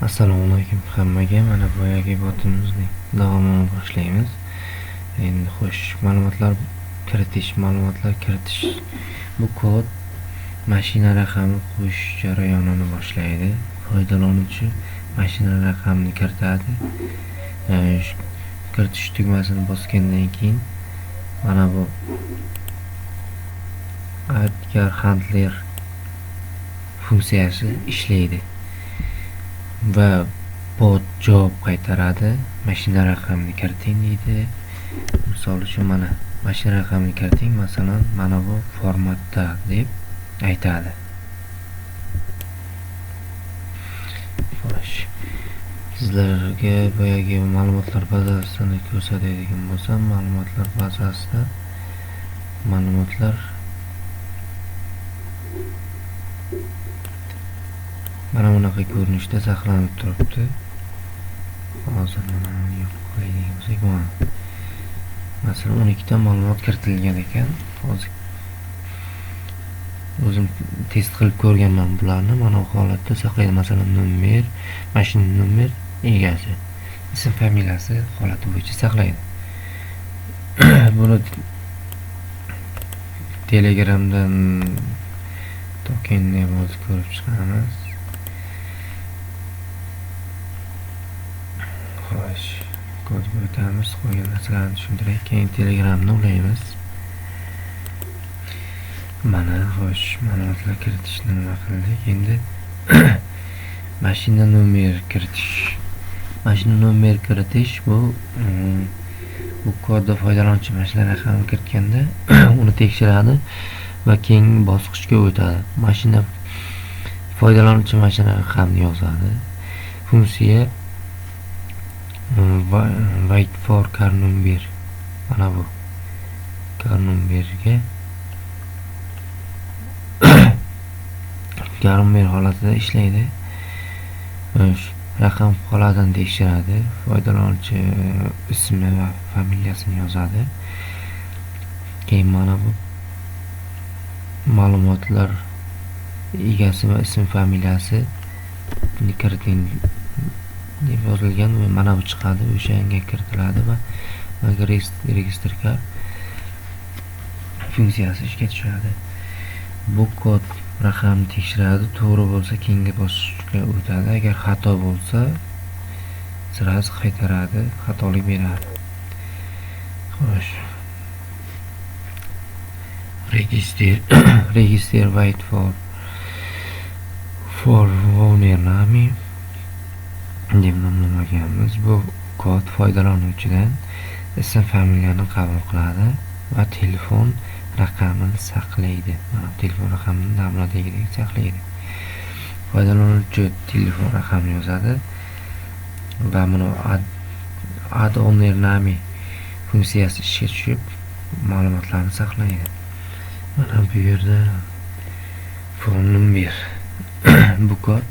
Assalomu alaykum hammaga. Mana boyagi botimizning davomini boshlaymiz. Endi xo'sh, ma'lumotlar kiritish. Bu kod mashina raqami qo'yish jarayonini boshlaydi. Foydalanuvchi mashina raqamini kiritadi. Kiritish tugmasini bosgandan keyin mana bu Edgar Handler funksiyasi ishlaydi va bot javob qaytaradi. Mashina raqamini kiriting deydi. Misol uchun mana mashina raqamini kiriting, masalan mana bu formatda deb aytadi. Xo'sh, sizlarga boyagi ma'lumotlar bazasini ko'rsatadigan bo'lsam, ma'lumotlar bazasida ma'lumotlar mana bunaqa ko'rinishda saqlanib turibdi. Hozir mana yo'q qo'yadigan bo'lsak, mana masalan 12 ta ma'lumot kiritilgan ekan. Hozir o'zim test qilib ko'rganman bularni. Mana bu holatda saqlaydi. Masalan, nomer, mashina nomer, egasi, ism familiyasi holati bo'yicha saqlaydi. Buni Telegramdan tokenni o'zi ko'rib chiqamiz. Xo'sh, kodga o'tamiz. Qolgan narsalarni tushuntiray, keyin Telegramni ulaymiz. Mana xo'sh, ma'lumotlar kiritishni nima qildik? Endi mashina nomer kiritish. Mashina nomer kiritish bu kodda foydalanuvchi mashina raqamini kiritganda uni tekshiradi va keyingi bosqichga o'tadi. Foydalanuvchi mashina raqamini yozadi. Funksiya wait for car number, mana bu car numberga car number holatida ishlaydi. Raqam holatini tekshiradi, foydalanuvchi ismi va familiyasini yozadi. Keyin mana bu ma'lumotlar egasi va ism familiyasi kiriting deb yozilgan va mana bu chiqadi, o'shanga kiritiladi va registrga funksiyasi ishga tushadi. Bu kod raqamni tekshiradi, to'g'ri bo'lsa keyingi bosqichga o'tadi. Agar xato bo'lsa sirasi qaytaradi, xatolik beradi. Xo'sh, register wait for owner name deb nomlaganmiz. Bu kod foydalanuvchidan ism familiyani qabul qiladi va telefon raqamini saqlaydi. Mana telefon raqamini navbatdagidek saqlaydi. Foydalanuvchi telefon raqamini yozadi va buni add owner name funksiyasi ishga tushib ma'lumotlarni saqlaydi. Mana bu yerda phone number bu kod,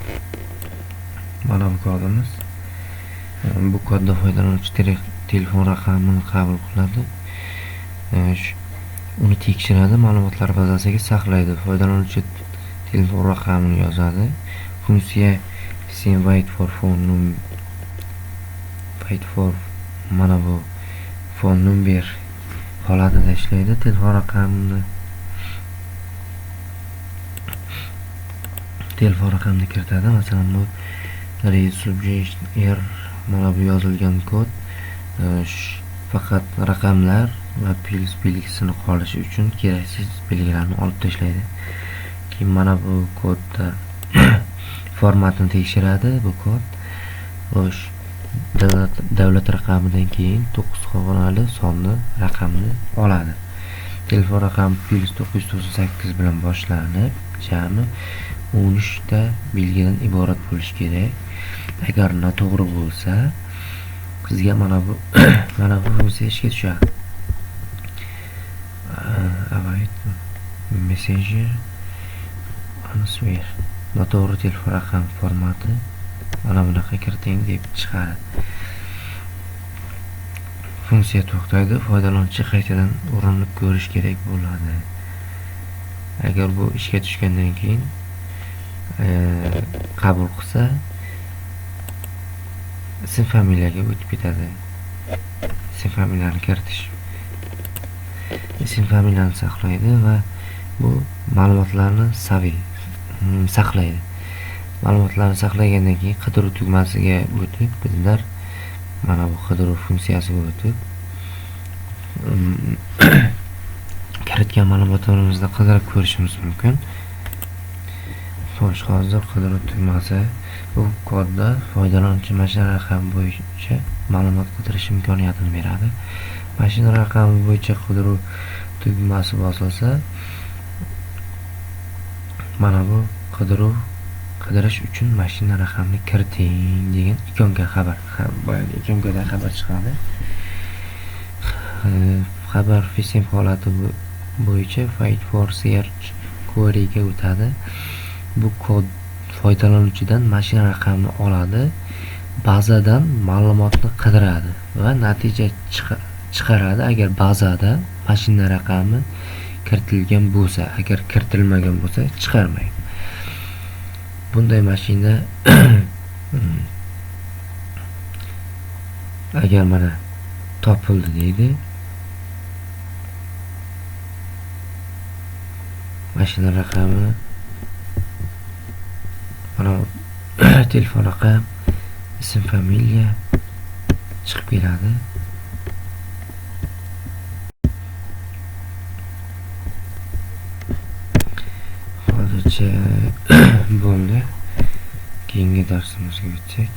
mana bu kodimiz. Bu kodda foydalanuvchi telefon raqamini qabul qiladi. Uni tekshiradi, ma'lumotlar bazasiga saqlaydi. Foydalanuvchi telefon raqamini yozadi. Funksiya wait for phone number, mana bu phone number holatida ishlaydi. Telefon raqamini kiritadi. Masalan, bu mana bu yozilgan kod faqat raqamlar va plus belgisini qolishi uchun keraksiz belgilarni olib tashlaydi. Keyin mana bu kodda formatini tekshiradi. Bu kod xo'sh, davlat raqamidan keyin 9 pog'onali sonli raqamni oladi. Telefon raqami plus 998 bilan boshlanib, jami 13 ta belgidan iborat bo'lishi kerak. Agar noto'g'ri bo'lsa, sizga mana bu funksiya ishga tushadi. Avoid messenger answer. Noto'g'ri telefon raqam formati mana bunaqa kiriting deb chiqadi. Funksiya to'xtaydi, foydalanuvchi qaytadan urinib ko'rish kerak bo'ladi. Agar bu ishga tushgandan keyin qabul qilsa, ism familiyaga o'tib ketadi. Ism familiyani kiritish, ism familiyani saqlaydi va bu ma'lumotlarni saqlaydi. Ma'lumotlarni saqlagandan keyin qidiruv tugmasiga o'tib, bizlar mana bu qidiruv funksiyasiga o'tib kiritgan ma'lumotlarimizda qidirib ko'rishimiz mumkin. Xo'sh, hozir qidiruv tugmasi bu kodda foydalanuvchi mashina raqami bo'yicha ma'lumot qidirish imkoniyatini beradi. Mashina raqami bo'yicha qidiruv tugmasi bosilsa, mana bu qidirish uchun mashina raqamini kiriting degan ikonga xabar chiqadi. Xabar phishing holati bo'yicha fight for search query ga o'tadi. Bu kod foydalanuvchidan mashina raqamini oladi, bazadan ma'lumotni qidiradi va natija chiqaradi agar bazada mashina raqami kiritilgan bo'lsa. Agar kiritilmagan bo'lsa, chiqarmaydi. Bunday mashina agar mana topildi deydi. Mashina raqami, mana telefon raqam, ism familiya chiqib keladi. Hozircha bo'ldi. Keyingi darsimizga o'tsak.